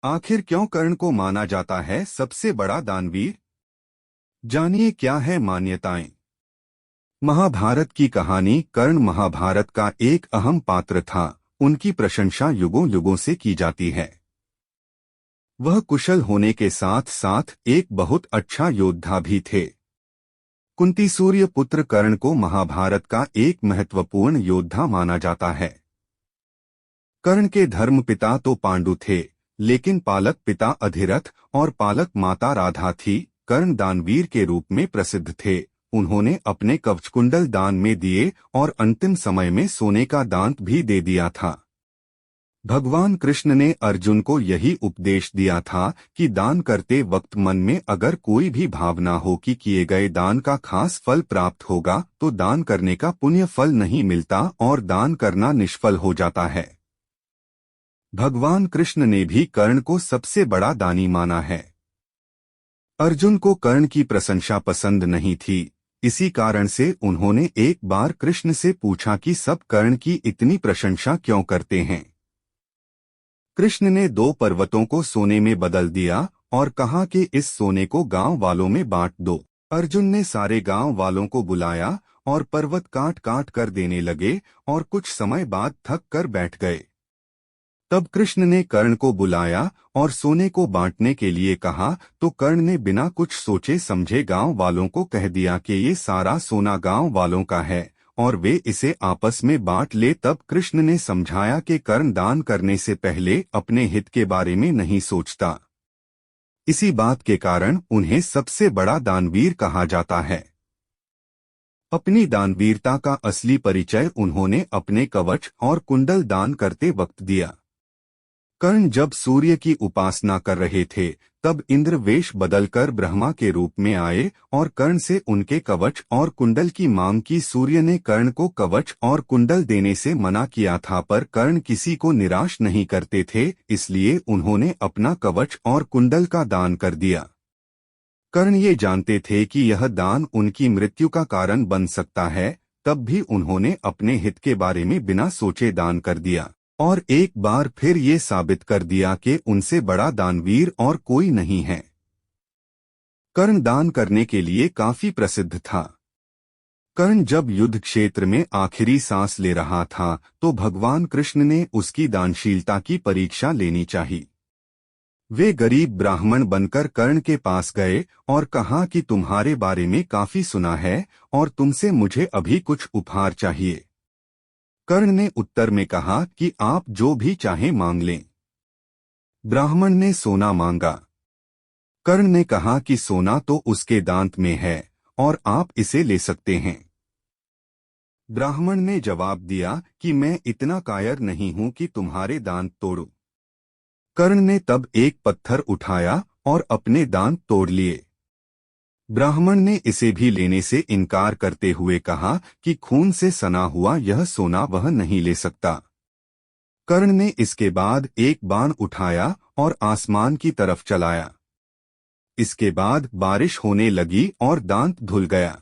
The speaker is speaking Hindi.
आखिर क्यों कर्ण को माना जाता है सबसे बड़ा दानवीर? जानिए क्या है मान्यताएं। महाभारत की कहानी। कर्ण महाभारत का एक अहम पात्र था। उनकी प्रशंसा युगों युगों से की जाती है। वह कुशल होने के साथ साथ एक बहुत अच्छा योद्धा भी थे। कुंती सूर्य पुत्र कर्ण को महाभारत का एक महत्वपूर्ण योद्धा माना जाता है। कर्ण के धर्म पिता तो पांडु थे, लेकिन पालक पिता अधिरथ और पालक माता राधा थी। कर्ण दानवीर के रूप में प्रसिद्ध थे। उन्होंने अपने कवचकुंडल दान में दिए और अंतिम समय में सोने का दान भी दे दिया था। भगवान कृष्ण ने अर्जुन को यही उपदेश दिया था कि दान करते वक्त मन में अगर कोई भी भावना हो कि किए गए दान का खास फल प्राप्त होगा तो दान करने का पुण्य फल नहीं मिलता और दान करना निष्फल हो जाता है। भगवान कृष्ण ने भी कर्ण को सबसे बड़ा दानी माना है। अर्जुन को कर्ण की प्रशंसा पसंद नहीं थी। इसी कारण से उन्होंने एक बार कृष्ण से पूछा कि सब कर्ण की इतनी प्रशंसा क्यों करते हैं। कृष्ण ने 2 पर्वतों को सोने में बदल दिया और कहा कि इस सोने को गांव वालों में बांट दो। अर्जुन ने सारे गांव वालों को बुलाया और पर्वत काट काट कर देने लगे और कुछ समय बाद थक कर बैठ गए। तब कृष्ण ने कर्ण को बुलाया और सोने को बांटने के लिए कहा तो कर्ण ने बिना कुछ सोचे समझे गांव वालों को कह दिया कि ये सारा सोना गांव वालों का है और वे इसे आपस में बांट ले। तब कृष्ण ने समझाया कि कर्ण दान करने से पहले अपने हित के बारे में नहीं सोचता। इसी बात के कारण उन्हें सबसे बड़ा दानवीर कहा जाता है। अपनी दानवीरता का असली परिचय उन्होंने अपने कवच और कुंडल दान करते वक्त दिया। कर्ण जब सूर्य की उपासना कर रहे थे तब इंद्र वेश बदलकर ब्रह्मा के रूप में आए और कर्ण से उनके कवच और कुंडल की मांग की। सूर्य ने कर्ण को कवच और कुंडल देने से मना किया था, पर कर्ण किसी को निराश नहीं करते थे, इसलिए उन्होंने अपना कवच और कुंडल का दान कर दिया। कर्ण ये जानते थे कि यह दान उनकी मृत्यु का कारण बन सकता है, तब भी उन्होंने अपने हित के बारे में बिना सोचे दान कर दिया और एक बार फिर ये साबित कर दिया कि उनसे बड़ा दानवीर और कोई नहीं है। कर्ण दान करने के लिए काफी प्रसिद्ध था। कर्ण जब युद्ध क्षेत्र में आखिरी सांस ले रहा था तो भगवान कृष्ण ने उसकी दानशीलता की परीक्षा लेनी चाहिए। वे गरीब ब्राह्मण बनकर कर्ण के पास गए और कहा कि तुम्हारे बारे में काफी सुना है और तुमसे मुझे अभी कुछ उपहार चाहिए। कर्ण ने उत्तर में कहा कि आप जो भी चाहें मांग लें। ब्राह्मण ने सोना मांगा। कर्ण ने कहा कि सोना तो उसके दांत में है और आप इसे ले सकते हैं। ब्राह्मण ने जवाब दिया कि मैं इतना कायर नहीं हूं कि तुम्हारे दांत तोड़ूं। कर्ण ने तब एक पत्थर उठाया और अपने दांत तोड़ लिए। ब्राह्मण ने इसे भी लेने से इनकार करते हुए कहा कि खून से सना हुआ यह सोना वह नहीं ले सकता। कर्ण ने इसके बाद एक बाण उठाया और आसमान की तरफ चलाया। इसके बाद बारिश होने लगी और दांत धुल गया।